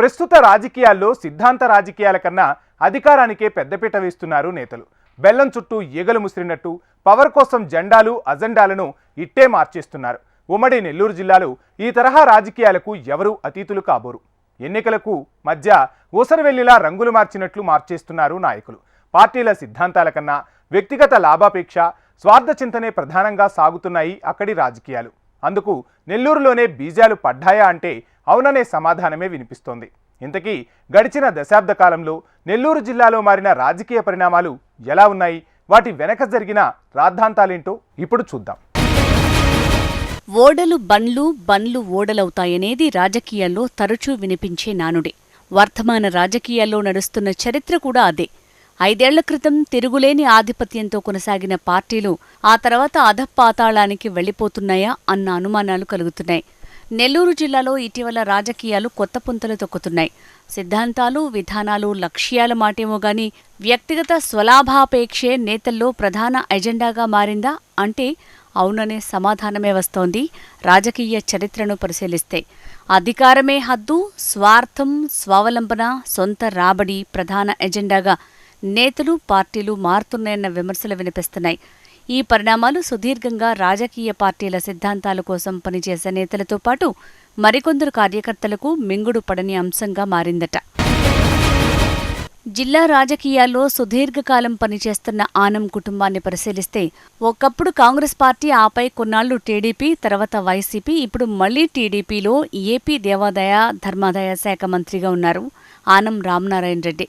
ప్రస్తుత రాజకీయాల్లో సిద్ధాంత రాజకీయాల కన్నా అధికారానికే పెద్దపీట వేస్తున్నారు నేతలు. బెల్లం చుట్టూ ఈగలు ముసిరినట్టు పవర్ కోసం జెండాలు అజెండాలను ఇట్టే మార్చేస్తున్నారు. ఉమ్మడి నెల్లూరు జిల్లాలో ఈ తరహా రాజకీయాలకు ఎవరూ అతీతులు కాబోరు. ఎన్నికలకు మధ్య ఊసరవెల్లిలా రంగులు మార్చినట్లు మార్చేస్తున్నారు నాయకులు. పార్టీల సిద్ధాంతాల కన్నా వ్యక్తిగత లాభాపేక్ష, స్వార్థ చింతనే ప్రధానంగా సాగుతున్నాయి అక్కడి రాజకీయాలు. అందుకు నెల్లూరులోనే బీజాలు పడ్డాయా అంటే అవుననే సమాధానమే వినిపిస్తోంది. ఇంతకీ గడిచిన దశాబ్ద కాలంలో నెల్లూరు జిల్లాలో మారిన రాజకీయ పరిణామాలు ఎలా ఉన్నాయి, వాటి వెనక జరిగిన రాద్ధాంతాలేంటో ఇప్పుడు చూద్దాం. ఓడలు బండ్లు, బండ్లు ఓడలవుతాయనేది రాజకీయాల్లో తరచూ వినిపించే నానుడి. వర్తమాన రాజకీయాల్లో నడుస్తున్న చరిత్ర కూడా అదే. 5 ఏళ్ల క్రితం తిరుగులేని ఆధిపత్యంతో కొనసాగిన పార్టీలు ఆ తర్వాత అధపాతాళానికి వెళ్లిపోతున్నాయా అన్న అనుమానాలు కలుగుతున్నాయి. నెల్లూరు జిల్లాలో ఇటీవల రాజకీయాలు కొత్త పుంతలు తొక్కుతున్నాయి. సిద్ధాంతాలు, విధానాలు, లక్ష్యాల మాటేమో గాని వ్యక్తిగత స్వలాభాపేక్షే నేతల్లో ప్రధాన ఎజెండాగా మారిందా అంటే అవుననే సమాధానమే వస్తోంది రాజకీయ చరిత్రను పరిశీలిస్తే. అధికారమే హద్దు, స్వార్థం, స్వావలంబన, సొంత రాబడి ప్రధాన ఎజెండాగా నేతలు, పార్టీలు మారుతున్నాయన్న విమర్శలు వినిపిస్తున్నాయి. ఈ పరిణామాలు సుదీర్ఘంగా రాజకీయ పార్టీల సిద్ధాంతాల కోసం పనిచేసే నేతలతో పాటు మరికొందరు కార్యకర్తలకు మింగుడు పడని అంశంగా మారిందట. జిల్లా రాజకీయాల్లో సుదీర్ఘకాలం పనిచేస్తున్న ఆనం కుటుంబాన్ని పరిశీలిస్తే ఒకప్పుడు కాంగ్రెస్ పార్టీ, ఆపై కొన్నాళ్లు టీడీపీ, తర్వాత వైసీపీ, ఇప్పుడు మళ్లీ టీడీపీలో ఏపీ దేవాదాయ ధర్మాదాయ శాఖ మంత్రిగా ఉన్నారు ఆనం రామనారాయణ రెడ్డి.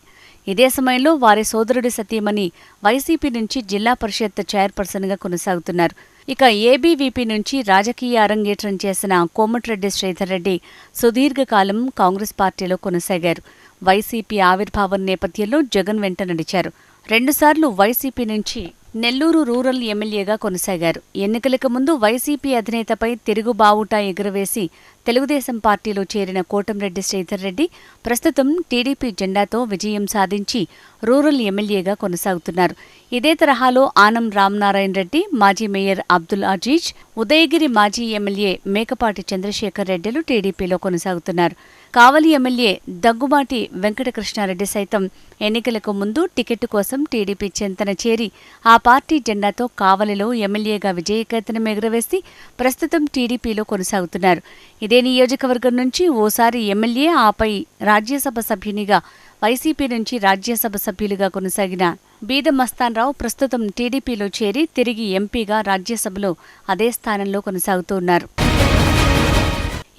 ఇదే సమయంలో వారి సోదరుడి సతీమణి వైసీపీ నుంచి జిల్లా పరిషత్ చైర్పర్సన్గా కొనసాగుతున్నారు. ఇక ఏబీవీపీ నుంచి రాజకీయ అరంగేట్రం చేసిన కోమటిరెడ్డి శ్రీధర్ రెడ్డి సుదీర్ఘకాలం కాంగ్రెస్ పార్టీలో కొనసాగారు. వైసీపీ ఆవిర్భావం నేపథ్యంలో జగన్ వెంట నడిచారు. 2 సార్లు వైసీపీ నుంచి నెల్లూరు రూరల్ ఎమ్మెల్యేగా కొనసాగారు. ఎన్నికలకు ముందు వైసీపీ అధినేతపై తిరుగుబావుటా ఎగురవేసి తెలుగుదేశం పార్టీలో చేరిన కోటంరెడ్డి శ్రీధర్ రెడ్డి ప్రస్తుతం టీడీపీ జెండాతో విజయం సాధించి రూరల్ ఎమ్మెల్యేగా కొనసాగుతున్నారు. ఇదే తరహాలో ఆనం రామనారాయణ రెడ్డి, మాజీ మేయర్ అబ్దుల్ అజీజ్, ఉదయగిరి మాజీ ఎమ్మెల్యే మేకపాటి చంద్రశేఖర్ రెడ్డిలు టీడీపీలో కొనసాగుతున్నారు. కావలి ఎమ్మెల్యే దగ్గుబాటి వెంకటకృష్ణారెడ్డి సైతం ఎన్నికలకు ముందు టికెట్టు కోసం టీడీపీ చెంతన చేరి ఆ పార్టీ జెండాతో కావలిలో ఎమ్మెల్యేగా విజయకేతనం ఎగురవేసి ప్రస్తుతం టీడీపీలో కొనసాగుతున్నారు. ఇదే నియోజకవర్గం నుంచి ఓసారి ఎమ్మెల్యే, ఆపై రాజ్యసభ సభ్యునిగా, వైసీపీ నుంచి రాజ్యసభ సభ్యులుగా కొనసాగిన బీద మస్తాన్రావు ప్రస్తుతం టీడీపీలో చేరి తిరిగి ఎంపీగా రాజ్యసభలో అదే స్థానంలో కొనసాగుతూ ఉన్నారు.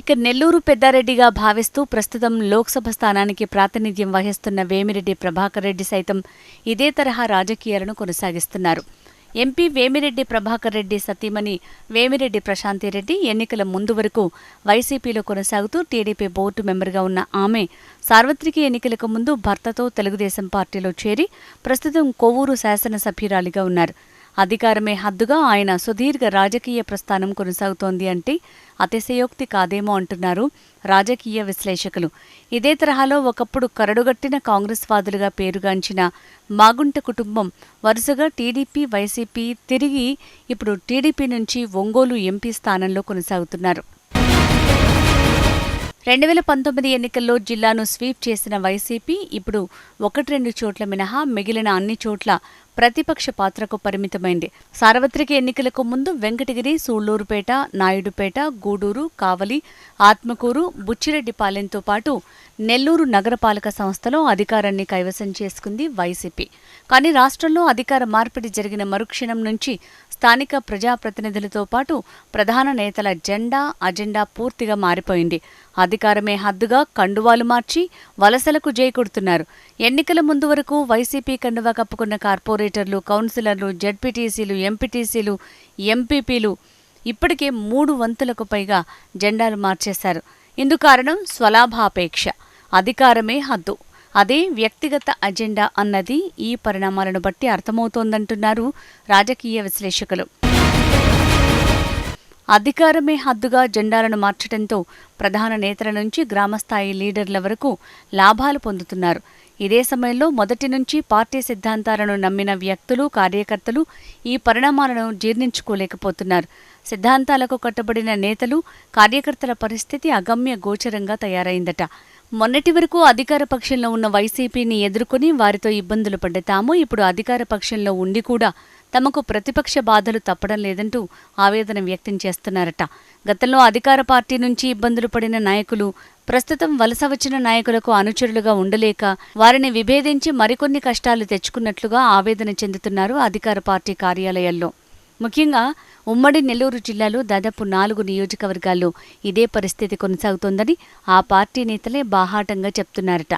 ఇక నెల్లూరు పెద్దారెడ్డిగా భావిస్తూ ప్రస్తుతం లోక్సభ స్థానానికి ప్రాతినిధ్యం వహిస్తున్న వేమిరెడ్డి ప్రభాకర్ రెడ్డి సైతం ఇదే తరహా రాజకీయాలను కొనసాగిస్తున్నారు. ఎంపీ వేమిరెడ్డి ప్రభాకర్ రెడ్డి సతీమణి వేమిరెడ్డి ప్రశాంతిరెడ్డి ఎన్నికల ముందు వరకు వైసీపీలో కొనసాగుతూ టీడీపీ బోర్డు మెంబర్గా ఉన్న ఆమె సార్వత్రిక ఎన్నికలకు ముందు భర్తతో తెలుగుదేశం పార్టీలో చేరి ప్రస్తుతం కొవ్వూరు శాసనసభ్యురాలిగా ఉన్నారు. అధికారమే హద్దుగా ఆయన సుదీర్ఘ రాజకీయ ప్రస్థానం కొనసాగుతోంది అంటే అతిశయోక్తి కాదేమో అంటున్నారు రాజకీయ విశ్లేషకులు. ఇదే తరహాలో ఒకప్పుడు కరడుగట్టిన కాంగ్రెస్ వాదులుగా పేరుగాంచిన మాగుంట కుటుంబం వరుసగా టీడీపీ, వైసీపీ తిరిగి ఇప్పుడు టీడీపీ నుంచి ఒంగోలు ఎంపీ స్థానంలో కొనసాగుతున్నారు. 2019 ఎన్నికల్లో జిల్లాను స్వీప్ చేసిన వైసీపీ ఇప్పుడు 1-2 చోట్ల మినహా మిగిలిన అన్ని చోట్ల ప్రతిపక్ష పాత్రకు పరిమితమైంది. సార్వత్రిక ఎన్నికలకు ముందు వెంకటగిరి, సూళ్లూరుపేట, నాయుడుపేట, గూడూరు, కావలి, ఆత్మకూరు, బుచ్చిరెడ్డిపాలెంతో పాటు నెల్లూరు నగరపాలక సంస్థలో అధికారాన్ని కైవసం చేసుకుంది వైసీపీ. కానీ రాష్ట్రంలో అధికార మార్పిడి జరిగిన మరుక్షణం నుంచి స్థానిక ప్రజాప్రతినిధులతో పాటు ప్రధాన నేతల జెండా, అజెండా పూర్తిగా మారిపోయింది. అధికారమే హద్దుగా కండువాలు మార్చి వలసలకు జై కొడుతున్నారు. ఎన్నికల ముందు వరకు వైసీపీ కండువా కప్పుకున్న కార్పొరేటర్లు, కౌన్సిలర్లు, జడ్పీటీసీలు, ఎంపీటీసీలు, ఎంపీపీలు ఇప్పటికే 3 వంతులకు పైగా జెండాలు మార్చేశారు. ఇందుకు కారణం స్వలాభాపేక్ష, అధికారమే హద్దు, అదే వ్యక్తిగత అజెండా అన్నది ఈ పరిణామాలను బట్టి అర్థమవుతోందంటున్నారు రాజకీయ విశ్లేషకులు. అధికారమే హద్దుగా జెండాలను మార్చడంతో ప్రధాన నేతల నుంచి గ్రామస్థాయి లీడర్ల వరకు లాభాలు పొందుతున్నారు. ఇదే సమయంలో మొదటి నుంచి పార్టీ సిద్ధాంతాలను నమ్మిన వ్యక్తులు, కార్యకర్తలు ఈ పరిణామాలను జీర్ణించుకోలేకపోతున్నారు. సిద్ధాంతాలకు కట్టుబడిన నేతలు, కార్యకర్తల పరిస్థితి అగమ్య గోచరంగా తయారైందట. మొన్నటి వరకు అధికార పక్షంలో ఉన్న వైసీపీని ఎదుర్కొని వారితో ఇబ్బందులు పడ్డ తాము ఇప్పుడు అధికార పక్షంలో ఉండి కూడా తమకు ప్రతిపక్ష బాధలు తప్పడం లేదంటూ ఆవేదన వ్యక్తం చేస్తున్నారట. గతంలో అధికార పార్టీ నుంచి ఇబ్బందులు పడిన నాయకులు ప్రస్తుతం వలస వచ్చిన నాయకులకు అనుచరులుగా ఉండలేక వారిని విభేదించి మరికొన్ని కష్టాలు తెచ్చుకున్నట్లుగా ఆవేదన చెందుతున్నారు అధికార పార్టీ కార్యాలయాల్లో. ముఖ్యంగా ఉమ్మడి నెల్లూరు జిల్లాలో దాదాపు 4 నియోజకవర్గాల్లో ఇదే పరిస్థితి కొనసాగుతోందని ఆ పార్టీ నేతలే బాహాటంగా చెప్తున్నారట.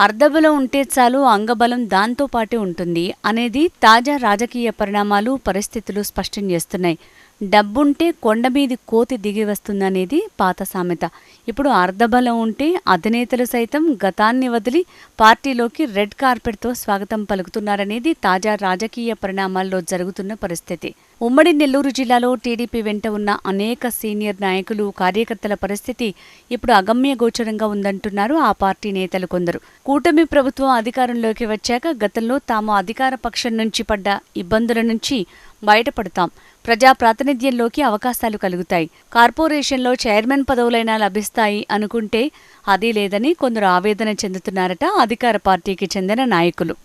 అర్ధబలం ఉంటే చాలు, అంగబలం దాంతో పాటే ఉంటుంది అనేది తాజా రాజకీయ పరిణామాలు, పరిస్థితులు స్పష్టం చేస్తున్నాయి. డబ్బుంటే కొండమీది కోతి దిగి వస్తుందనేది పాత సామెత. ఇప్పుడు అర్ధబలం ఉంటే అధినేతలు సైతం గతాన్ని వదిలి పార్టీలోకి రెడ్ కార్పెట్తో స్వాగతం పలుకుతున్నారనేది తాజా రాజకీయ పరిణామాల్లో జరుగుతున్న పరిస్థితి. ఉమ్మడి నెల్లూరు జిల్లాలో టీడీపీ వెంట ఉన్న అనేక సీనియర్ నాయకులు, కార్యకర్తల పరిస్థితి ఇప్పుడు అగమ్య గోచరంగా ఉందంటున్నారు ఆ పార్టీ నేతలు కొందరు. కూటమి ప్రభుత్వం అధికారంలోకి వచ్చాక గతంలో తాము అధికార పక్షం నుంచి పడ్డ ఇబ్బందుల నుంచి బయటపడతాం, ప్రజా ప్రాతినిధ్యంలోకి అవకాశాలు కలుగుతాయి, కార్పొరేషన్లో చైర్మన్ పదవులైనా లభిస్తాయి అనుకుంటే అదీ లేదని కొందరు ఆవేదన చెందుతున్నారట అధికార పార్టీకి చెందిన నాయకులు.